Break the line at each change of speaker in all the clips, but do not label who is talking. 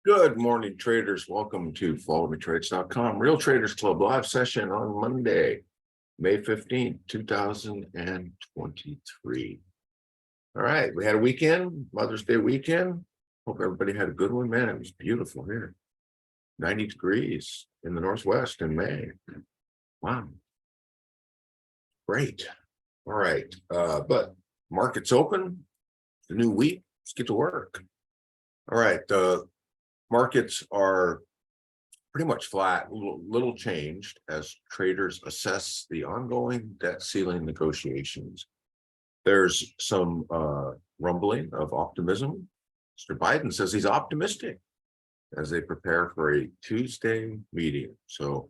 Good morning, traders. Welcome to followmetrades.com Real Traders Club live session on Monday, May 15th, 2023. All right, we had a weekend, Mother's Day weekend. Hope everybody had a good one. Man, it was beautiful here. 90 degrees in the Northwest in May. Wow. Great. All right. But market's open. The new week. Let's get to work. All right. Markets are pretty much flat, little changed as traders assess the ongoing debt ceiling negotiations. There's some rumbling of optimism. Mr. Biden says he's optimistic as they prepare for a Tuesday meeting. So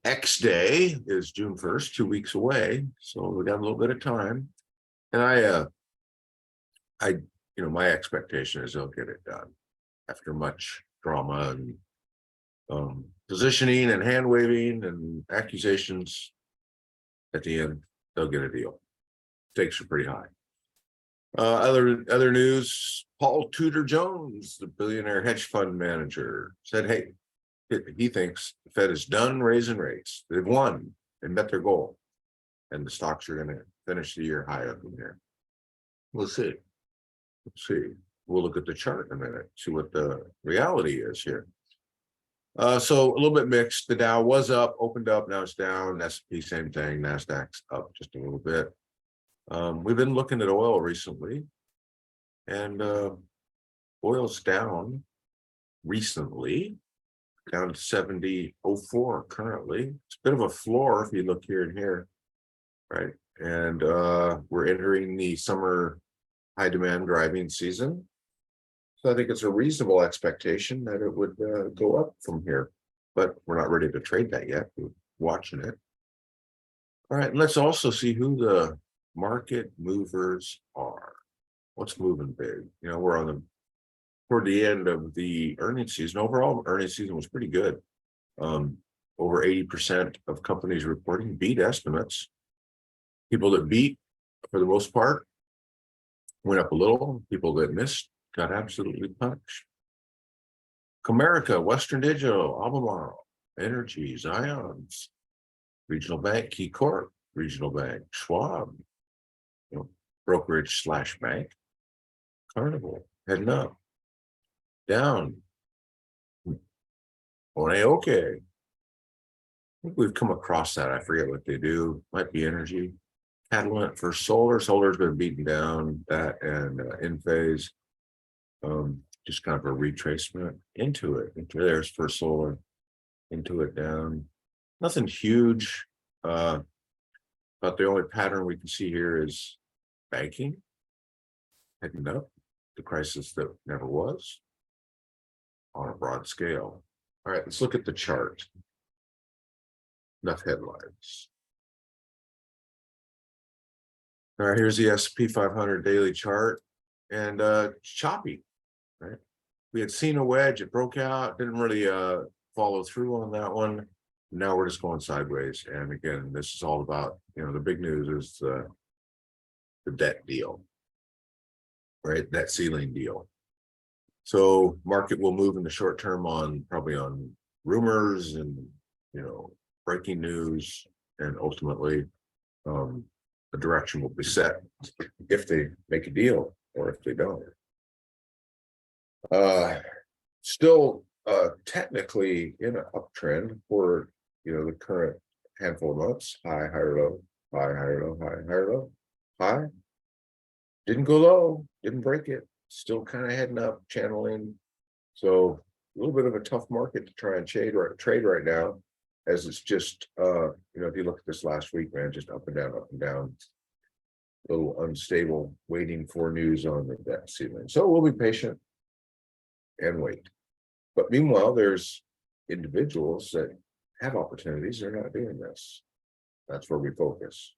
X Day is June 1st, 2 weeks away. So we got a little bit of time. And my expectation is they'll get it done after much drama and positioning and hand waving and accusations. At the end, they'll get a deal. Stakes are pretty high. Other news: Paul Tudor Jones, the billionaire hedge fund manager, said, "Hey, he thinks the Fed is done raising rates. They've won. They met their goal, and the stocks are going to finish the year higher from here." We'll see. We'll look at the chart in a minute, see what the reality is here. So a little bit mixed. The Dow was up, opened up, now it's down. S&P, same thing. Nasdaq's up just a little bit. We've been looking at oil recently, and oil's down recently, down to 70.04 currently. It's a bit of a floor if you look here and here, right? And we're entering the summer high demand driving season. So I think it's a reasonable expectation that it would go up from here, but we're not ready to trade that yet. We're watching it. All right, let's also see who the market movers are. What's moving big? We're toward the end of the earnings season. Overall, earnings season was pretty good. Over 80% of companies reporting beat estimates. People that beat, for the most part, went up a little. People that missed got absolutely punched. Comerica, Western Digital, Albemarle, Energy, Zions, Regional Bank, Key Corp, Regional Bank, Schwab, brokerage/bank, Carnival, heading up, down. Okay. I think we've come across that. I forget what they do. Might be energy. Catalent for solar. Solar's been beaten down. That and Enphase. Just kind of a retracement into it. There's for solar, into it down. Nothing huge. But the only pattern we can see here is banking heading up, the crisis that never was on a broad scale. All right, let's look at the chart. Enough headlines. All right, here's the S&P 500 daily chart, and choppy, right? We had seen a wedge, it broke out, didn't really follow through on that one. Now we're just going sideways. And again, this is all about, the big news is the debt deal, right? Debt ceiling deal. So market will move in the short term probably on rumors and, breaking news, and ultimately the direction will be set if they make a deal or if they don't. Still technically in an uptrend for the current handful of months. High, higher, low, high, higher, low, high, higher, low, high. Didn't go low, didn't break it. Still kind of heading up, channeling. So a little bit of a tough market to try and trade right now, as it's just if you look at this last week, man, just up and down, a little unstable, waiting for news on the debt ceiling. So we'll be patient and wait. But meanwhile, there's individuals that have opportunities. They're not doing this. That's where we focus.